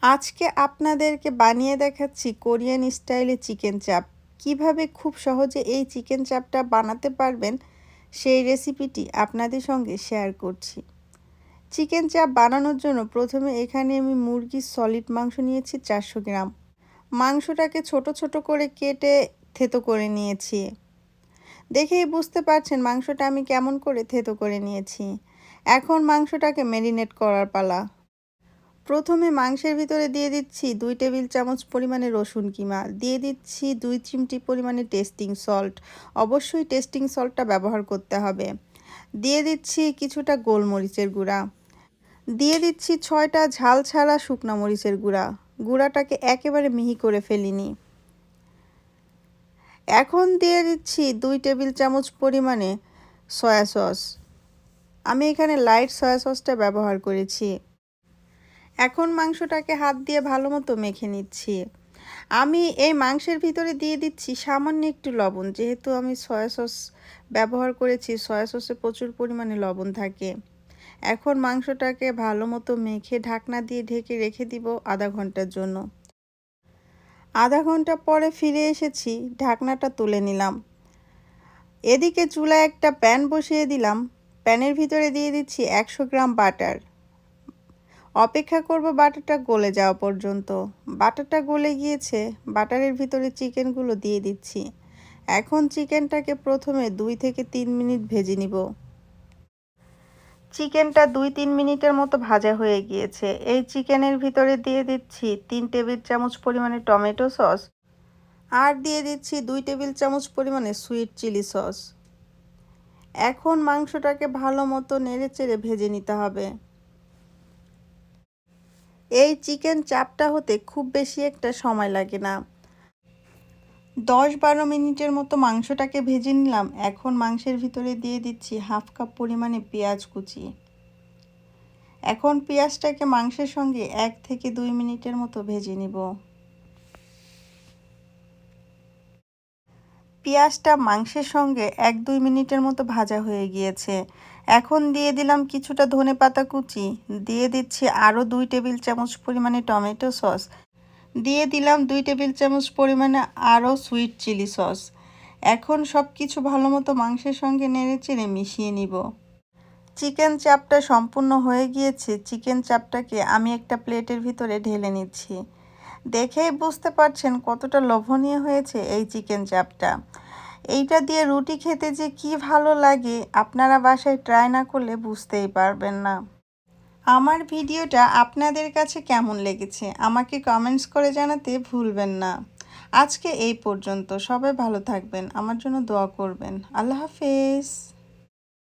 আজকে আপনাদেরকে বানিয়ে দেখাচ্ছি কোরিয়ান স্টাইলে চিকেন চাপ। কিভাবে খুব সহজে এই চিকেন চাপটা বানাতে পারবেন সেই রেসিপিটি আপনাদের সঙ্গে শেয়ার করছি। চিকেন চাপ বানানোর জন্য প্রথমে এখানে আমি মুরগির সলিড মাংস নিয়েছি 400 গ্রাম। মাংসটাকে ছোট ছোট করে কেটে থেতো করে নিয়েছি। দেখেই বুঝতে পারছেন মাংসটা আমি কেমন করে থেতো করে নিয়েছি। এখন মাংসটাকে ম্যারিনেট করার পালা। প্রথমে মাংসের ভিতরে দিয়ে দিচ্ছি 2 টেবিল চামচ পরিমাণে রসুন কিমা, দিয়ে দিচ্ছি 2 চিমটি পরিমাণে টেস্টিং সল্ট, অবশ্যই টেস্টিং সল্টটা ব্যবহার করতে হবে। দিয়ে দিচ্ছি কিছুটা গোলমরিচের গুঁড়া, দিয়ে দিচ্ছি 6টা ঝাল ছাড়া শুকনা মরিচের গুঁড়া, গুঁড়াটাকে একেবারে মিহি করে ফেলিনি। এখন দিয়ে দিচ্ছি 2 টেবিল চামচ পরিমাণে সয়া সস, আমি এখানে লাইট সয়া সসটা ব্যবহার করেছি। এখন মাংসটাকে হাত দিয়ে ভালো মতো মেখে নিচ্ছি। আমি এই মাংসের ভিতরে দিয়ে দিচ্ছি সামান্য একটু লবণ, যেহেতু আমি সয়া সস ব্যবহার করেছি, সয়া সসে প্রচুর পরিমাণে লবণ থাকে। এখন মাংসটাকে ভালো মতো মেখে ঢাকনা দিয়ে ঢেকে রেখে দিব আধা ঘন্টার জন্য। আধা ঘন্টা পরে ফিরে এসেছি, ঢাকনাটা তুলে নিলাম। এদিকে চুলায় একটা প্যান বসিয়ে দিলাম, প্যানের ভিতরে দিয়ে দিচ্ছি 100 গ্রাম বাটার। অপেক্ষা করব বাটারটা গলে যাওয়া পর্যন্ত। বাটারটা গলে গিয়েছে, বাটারের ভিতরে চিকেনগুলো দিয়ে দিচ্ছি। এখন চিকেনটাকে প্রথমে 2 থেকে 3 মিনিট ভেজে নিব। চিকেনটা 2-3 মিনিটের মতো ভাজা হয়ে গিয়েছে। এই চিকেনের ভিতরে দিয়ে দিচ্ছি 3 টেবিল চামচ পরিমাণে টমেটো সস, আর দিয়ে দিচ্ছি 2 টেবিল চামচ পরিমাণে সুইট চিলি সস। এখন মাংসটাকে ভালো মতো নেড়েচেড়ে ভেজে নিতে হবে। এই চিকেন চাপটা হতে খুব বেশি একটা সময় লাগে না, 10-12 মিনিটের মতো মাংসটাকে ভেজে নিলাম। এখন মাংসের ভিতরে দিয়ে দিচ্ছি হাফ কাপ পরিমাণে পেঁয়াজ কুচি। এখন পেঁয়াজটাকে মাংসের সঙ্গে 1 থেকে 2 মিনিটের মতো ভেজে নিব। পেঁয়াজটা মাংসের সঙ্গে 1-2 মিনিটের মতো ভাজা হয়ে গিয়েছে। এখন দিয়ে দিলাম কিছুটা ধনেপাতা কুচি, দিয়ে দিচ্ছি আরও 2 টেবিল চামচ পরিমাণে টমেটো সস, দিয়ে দিলাম 2 টেবিল চামচ পরিমাণে আরও সুইট চিলি সস। এখন সব কিছু ভালো মতো মাংসের সঙ্গে নেড়েচেড়ে মিশিয়ে নিব। চিকেন চাপটা সম্পূর্ণ হয়ে গিয়েছে। চিকেন চাপটাকে আমি একটা প্লেটের ভিতরে ঢেলে নিচ্ছি। দেখেই বুঝতে পারছেন কতটা লোভনীয় হয়েছে এই চিকেন চাপটা। এইটা দিয়ে রুটি খেতে যে কি ভালো লাগে, আপনারা বাসায় ট্রাই না করলে বুঝতেই পারবেন না। আমার ভিডিওটা আপনাদের কাছে কেমন লেগেছে আমাকে কমেন্টস করে জানাতে ভুলবেন না। আজকে এই পর্যন্ত। সবাই ভালো থাকবেন, আমার জন্য দোয়া করবেন। আল্লাহ হাফেজ।